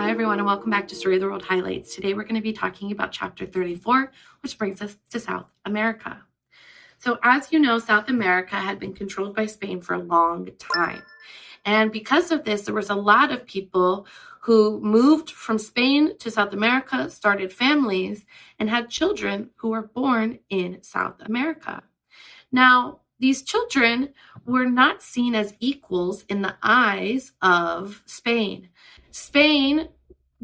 Hi everyone, and welcome back to Story of the World Highlights. Today we're going to be talking about chapter 34, which brings us to South America. So as you know, South America had been controlled by Spain for a long time. And because of this, there was a lot of people who moved from Spain to South America, started families, and had children who were born in South America. Now, these children were not seen as equals in the eyes of Spain. Spain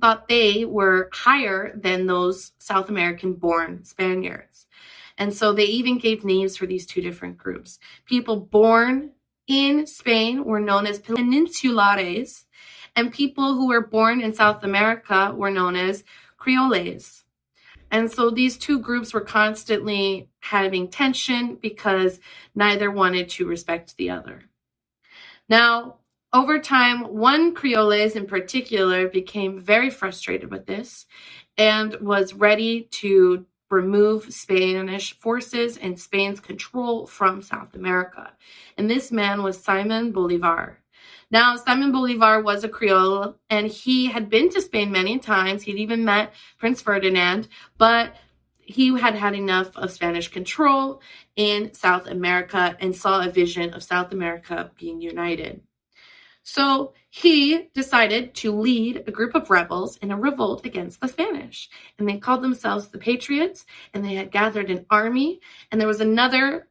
thought they were higher than those South American-born Spaniards. And so they even gave names for these two different groups. People born in Spain were known as peninsulares, and people who were born in South America were known as creoles. And so these two groups were constantly having tension because neither wanted to respect the other. Now, over time, one creoles in particular became very frustrated with this and was ready to remove Spanish forces and Spain's control from South America. And this man was Simon Bolívar. Now, Simon Bolívar was a Creole, and he had been to Spain many times. He'd even met Prince Ferdinand, but he had had enough of Spanish control in South America and saw a vision of South America being united. So he decided to lead a group of rebels in a revolt against the Spanish. And they called themselves the Patriots, and they had gathered an army. And there was another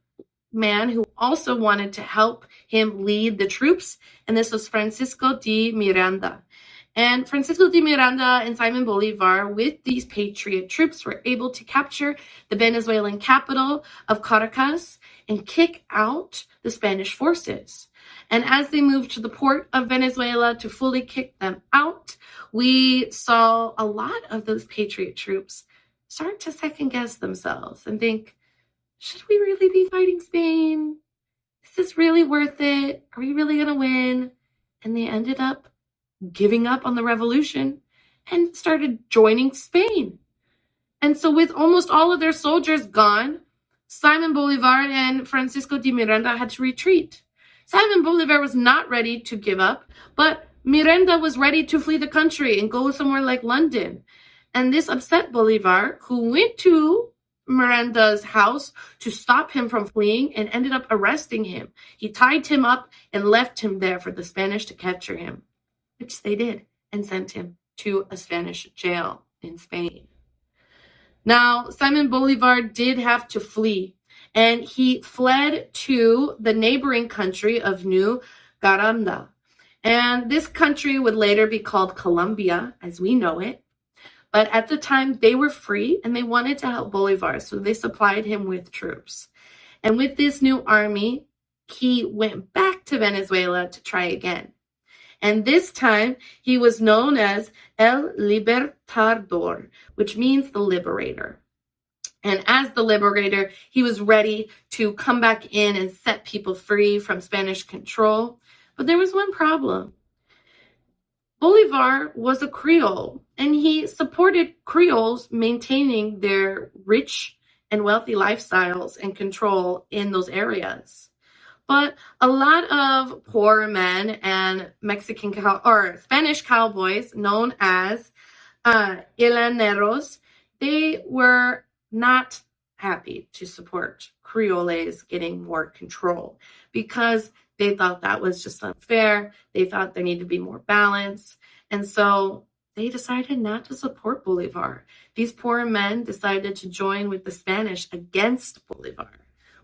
man who also wanted to help him lead the troops, and this was Francisco de Miranda. And Francisco de Miranda and Simon Bolívar, with these patriot troops, were able to capture the Venezuelan capital of Caracas and kick out the Spanish forces. And as they moved to the port of Venezuela to fully kick them out, we saw a lot of those patriot troops start to second guess themselves and think, should we really be fighting Spain? Is this really worth it? Are we really going to win? And they ended up giving up on the revolution and started joining Spain. And so with almost all of their soldiers gone, Simon Bolívar and Francisco de Miranda had to retreat. Simon Bolívar was not ready to give up, but Miranda was ready to flee the country and go somewhere like London. And this upset Bolívar, who went to Miranda's house to stop him from fleeing and ended up arresting him. He tied him up and left him there for the Spanish to capture him, which they did, and sent him to a Spanish jail in Spain. Now, Simon Bolívar did have to flee, and he fled to the neighboring country of New Granada. And this country would later be called Colombia, as we know it. But at the time, they were free, and they wanted to help Bolívar, so they supplied him with troops. And with this new army, he went back to Venezuela to try again. And this time, he was known as El Libertador, which means the liberator. And as the liberator, he was ready to come back in and set people free from Spanish control. But there was one problem. Bolívar was a Creole, and he supported Creoles maintaining their rich and wealthy lifestyles and control in those areas. But a lot of poor men and Spanish cowboys, known as llaneros, they were not happy to support Creoles getting more control because they thought that was just unfair. They thought there needed to be more balance. And so they decided not to support Bolívar. These poor men decided to join with the Spanish against Bolívar,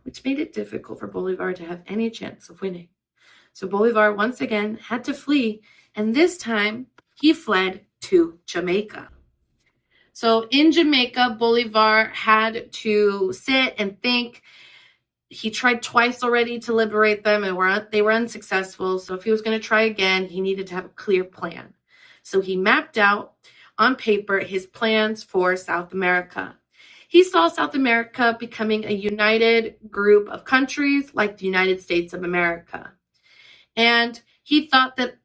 which made it difficult for Bolívar to have any chance of winning. So Bolívar once again had to flee, and this time he fled to Jamaica. So in Jamaica, Bolívar had to sit and think. He tried twice already to liberate them, and they were unsuccessful. So if he was going to try again, he needed to have a clear plan. So he mapped out on paper his plans for South America. He saw South America becoming a united group of countries like the United States of America. And he thought that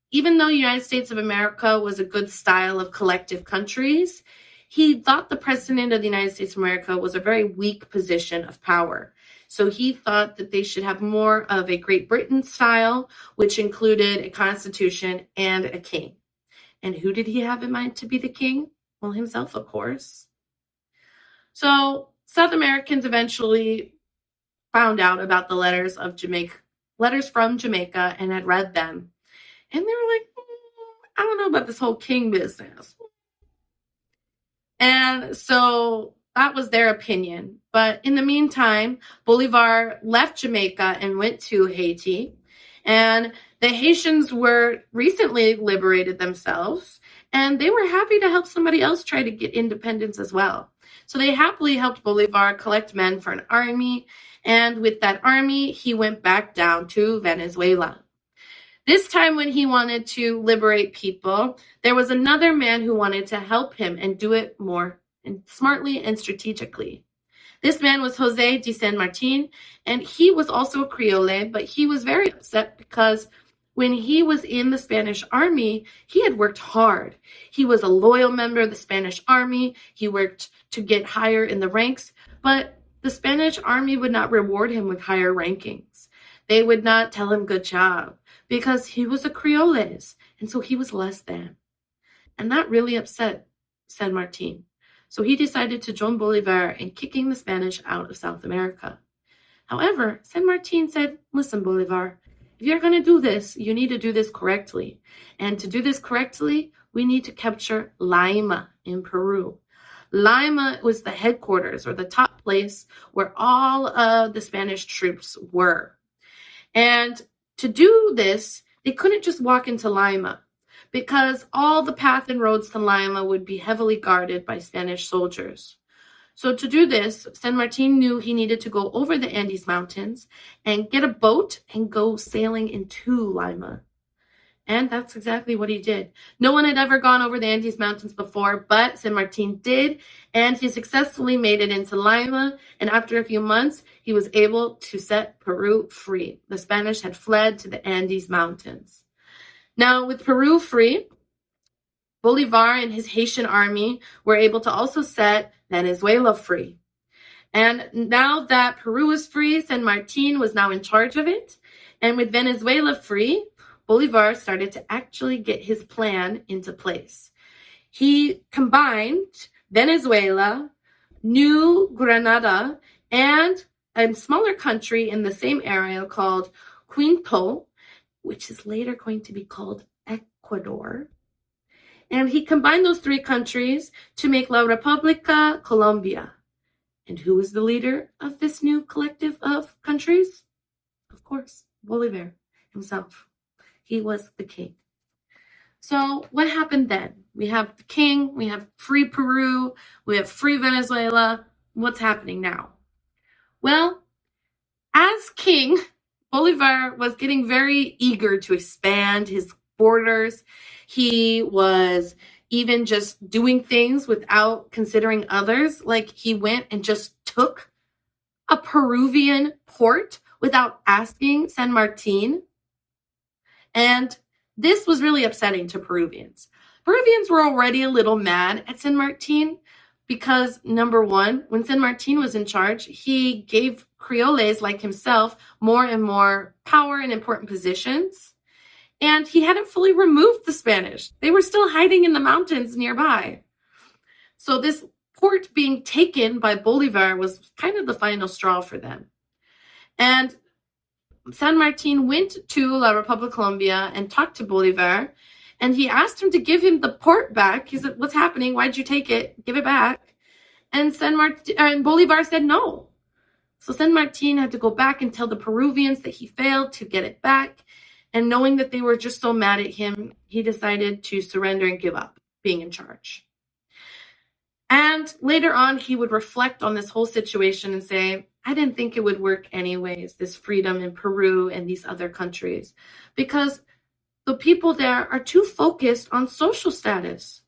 even though the United States of America was a good style of collective countries, he thought the president of the United States of America was a very weak position of power. So he thought that they should have more of a Great Britain style, which included a constitution and a king. And who did he have in mind to be the king? Well, himself, of course. So South Americans eventually found out about the letters from Jamaica, and had read them. And they were like, I don't know about this whole king business. And so that was their opinion. But in the meantime, Bolívar left Jamaica and went to Haiti. And the Haitians were recently liberated themselves, and they were happy to help somebody else try to get independence as well. So they happily helped Bolívar collect men for an army, and with that army, he went back down to Venezuela. This time when he wanted to liberate people, there was another man who wanted to help him and do it more smartly and strategically. This man was Jose de San Martin, and he was also a Creole, but he was very upset because when he was in the Spanish army, he had worked hard. He was a loyal member of the Spanish army. He worked to get higher in the ranks, but the Spanish army would not reward him with higher rankings. They would not tell him good job because he was a Creole, and so he was less than. And that really upset San Martin. So he decided to join Bolívar in kicking the Spanish out of South America. However, San Martin said, listen, Bolívar, if you're going to do this, you need to do this correctly. And to do this correctly, we need to capture Lima in Peru. Lima was the headquarters, or the top place where all of the Spanish troops were. And to do this, they couldn't just walk into Lima, because all the path and roads to Lima would be heavily guarded by Spanish soldiers. So to do this, San Martin knew he needed to go over the Andes Mountains and get a boat and go sailing into Lima. And that's exactly what he did. No one had ever gone over the Andes Mountains before, but San Martin did, and he successfully made it into Lima, and after a few months, he was able to set Peru free. The Spanish had fled to the Andes Mountains. Now, with Peru free, Bolívar and his Haitian army were able to also set Venezuela free. And now that Peru was free, San Martin was now in charge of it. And with Venezuela free, Bolívar started to actually get his plan into place. He combined Venezuela, New Granada, and a smaller country in the same area called Quinto, which is later going to be called Ecuador. And he combined those three countries to make La República Colombia. And who was the leader of this new collective of countries? Of course, Bolívar himself. He was the king. So what happened then? We have the king, we have free Peru, we have free Venezuela. What's happening now? Well, as king, Bolívar was getting very eager to expand his borders. He was even just doing things without considering others. Like he went and just took a Peruvian port without asking San Martin. And this was really upsetting to Peruvians. Peruvians were already a little mad at San Martin because, number one, when San Martin was in charge, he gave Creoles like himself more and more power and important positions. And he hadn't fully removed the Spanish. They were still hiding in the mountains nearby. So this port being taken by Bolívar was kind of the final straw for them. And San Martin went to La República Colombia and talked to Bolívar, and he asked him to give him the port back. He said, what's happening? Why'd you take it? Give it back. And Bolívar said no. So San Martin had to go back and tell the Peruvians that he failed to get it back. And knowing that they were just so mad at him, he decided to surrender and give up being in charge. And later on, he would reflect on this whole situation and say, I didn't think it would work anyways, this freedom in Peru and these other countries, because the people there are too focused on social status.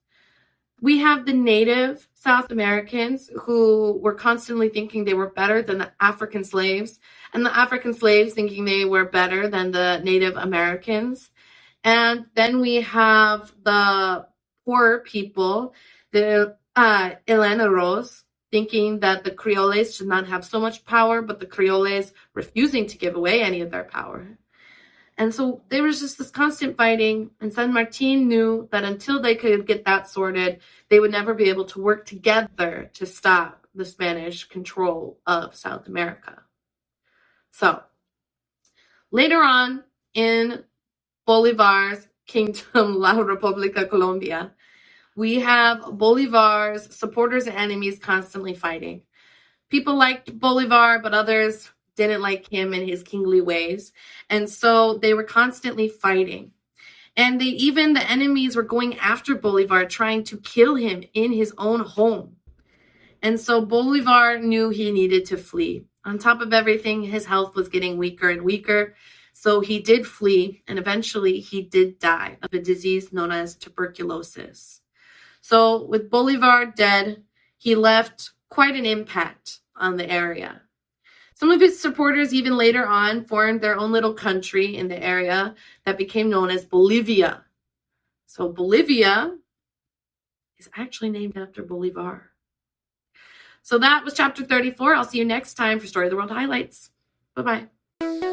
We have the native South Americans who were constantly thinking they were better than the African slaves, and the African slaves thinking they were better than the Native Americans. And then we have the poor people, the Llaneros, thinking that the Creoles should not have so much power, but the Creoles refusing to give away any of their power. And so there was just this constant fighting, and San Martin knew that until they could get that sorted, they would never be able to work together to stop the Spanish control of South America. So later on in Bolívar's kingdom, La República Colombia, we have Bolívar's supporters and enemies constantly fighting. People liked Bolívar, but others didn't like him and his kingly ways. And so they were constantly fighting. And the enemies were going after Bolívar, trying to kill him in his own home. And so Bolívar knew he needed to flee. On top of everything, his health was getting weaker and weaker. So he did flee, and eventually he did die of a disease known as tuberculosis. So with Bolívar dead, he left quite an impact on the area. Some of his supporters even later on formed their own little country in the area that became known as Bolivia. So Bolivia is actually named after Bolívar. So that was chapter 34. I'll see you next time for Story of the World Highlights. Bye-bye.